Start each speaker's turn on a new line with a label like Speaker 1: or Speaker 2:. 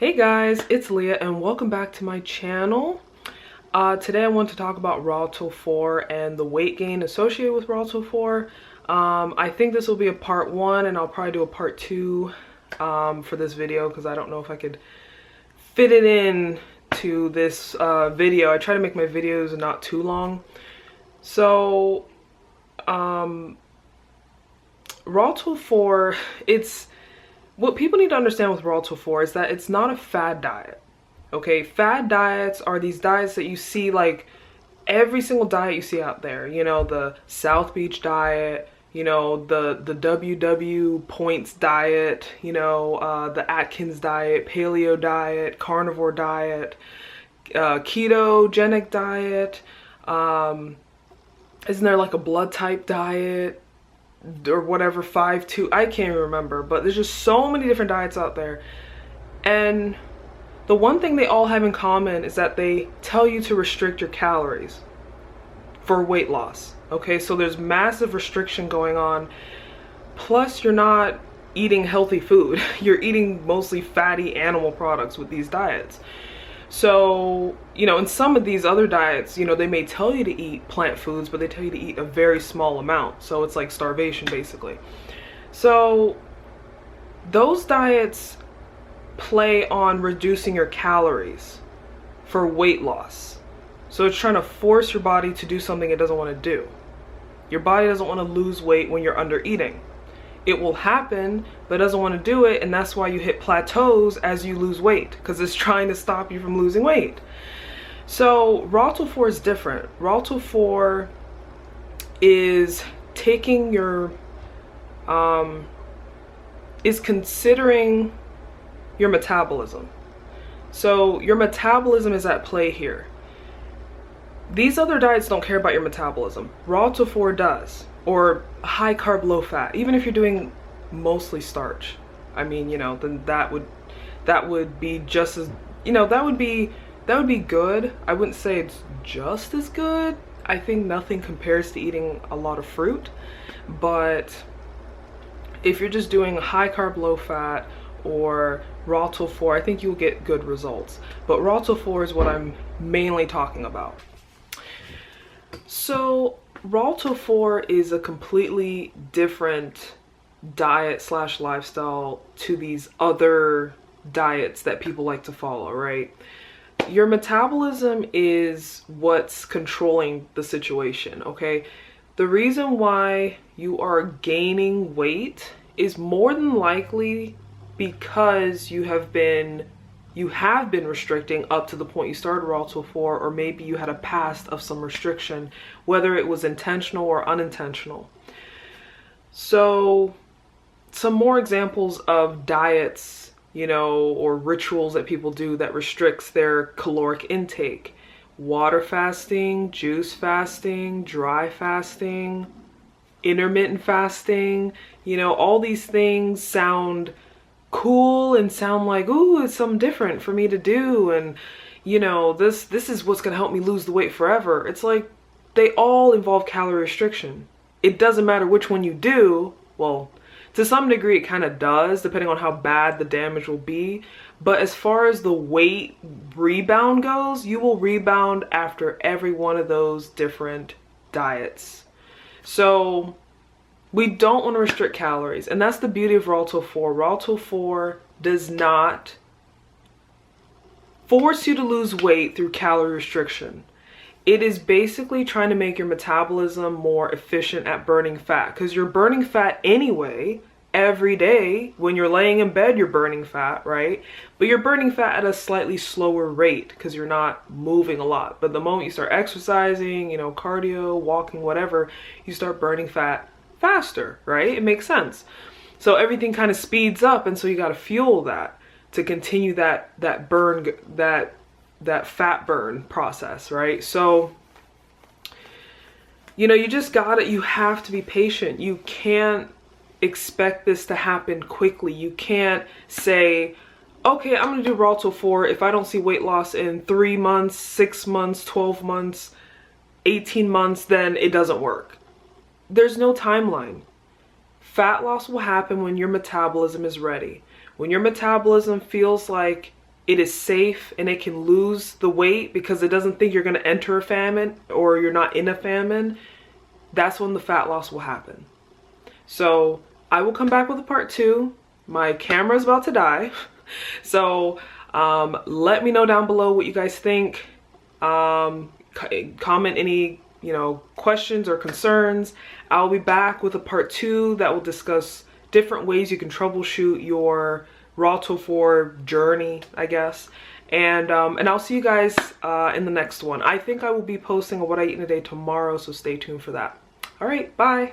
Speaker 1: Hey guys, it's Leah and welcome back to my channel. Today I want to talk about Rawtill4 and the weight gain associated with Rawtill4. I think this will be a part 1 and I'll probably do a part 2 for this video because I don't know if I could fit it in to this video. I try to make my videos not too long. So Rawtill4, what people need to understand with Rawtill4 is that it's not a fad diet. Okay, fad diets are these diets that you see, like every single diet you see out there. You know, the South Beach diet, you know, the WW points diet, you know, the Atkins diet, paleo diet, carnivore diet, ketogenic diet. Isn't there like a blood type diet? Or whatever, 5-2, I can't even remember, but there's just so many different diets out there. And the one thing they all have in common is that they tell you to restrict your calories for weight loss. Okay, so there's massive restriction going on. Plus you're not eating healthy food. You're eating mostly fatty animal products with these diets. So, you know, in some of these other diets, you know, they may tell you to eat plant foods, but they tell you to eat a very small amount. So it's like starvation, basically. So those diets play on reducing your calories for weight loss. So it's trying to force your body to do something it doesn't want to do. Your body doesn't want to lose weight when you're under eating. It will happen, but it doesn't want to do it, and that's why you hit plateaus as you lose weight, because it's trying to stop you from losing weight. So Rawtill4 is different. Rawtill4 is taking your is considering your metabolism. So your metabolism is at play here. These other diets don't care about your metabolism. Rawtill4 does. Or high carb, low fat. Even if you're doing mostly starch, I mean, you know, then that would be just as, you know, that would be good. I wouldn't say it's just as good. I think nothing compares to eating a lot of fruit. But if you're just doing high carb, low fat or Rawtill4, I think you'll get good results. But Rawtill4 is what I'm mainly talking about. So Rawtill4 is a completely different diet / lifestyle to these other diets that people like to follow, right? Your metabolism is what's controlling the situation, okay? The reason why you are gaining weight is more than likely because you have been restricting up to the point you started Rawtill4, or maybe you had a past of some restriction, whether it was intentional or unintentional. So some more examples of diets, you know, or rituals that people do that restricts their caloric intake: water fasting, juice fasting, dry fasting, intermittent fasting. You know, all these things sound cool and sound like, ooh, it's something different for me to do, and you know, this is what's gonna help me lose the weight forever. It's like they all involve calorie restriction. It doesn't matter which one you do. Well, to some degree it kind of does, depending on how bad the damage will be, but as far as the weight rebound goes, you will rebound after every one of those different diets. So we don't want to restrict calories, and that's the beauty of Rawtill4. Rawtill4 does not force you to lose weight through calorie restriction. It is basically trying to make your metabolism more efficient at burning fat, because you're burning fat anyway. Every day when you're laying in bed, you're burning fat, right? But you're burning fat at a slightly slower rate because you're not moving a lot. But the moment you start exercising, you know, cardio, walking, whatever, you start burning fat faster, right? It makes sense. So everything kind of speeds up, and so you got to fuel that to continue that fat burn process, right? So, you know, you have to be patient. You can't expect this to happen quickly. You can't say, okay, I'm gonna do Rawtill4. If I don't see weight loss in 3 months, 6 months, 12 months, 18 months, then it doesn't work. There's no timeline. Fat loss will happen when your metabolism is ready. When your metabolism feels like it is safe and it can lose the weight because it doesn't think you're going to enter a famine or you're not in a famine, that's when the fat loss will happen. So I will come back with a part 2. My camera's about to die. So let me know down below what you guys think. Comment any, questions or concerns. I'll be back with a part 2 that will discuss different ways you can troubleshoot your Rawtill4 journey, I guess. And I'll see you guys in the next one. I think I will be posting a what I eat in a day tomorrow, so stay tuned for that. All right, bye.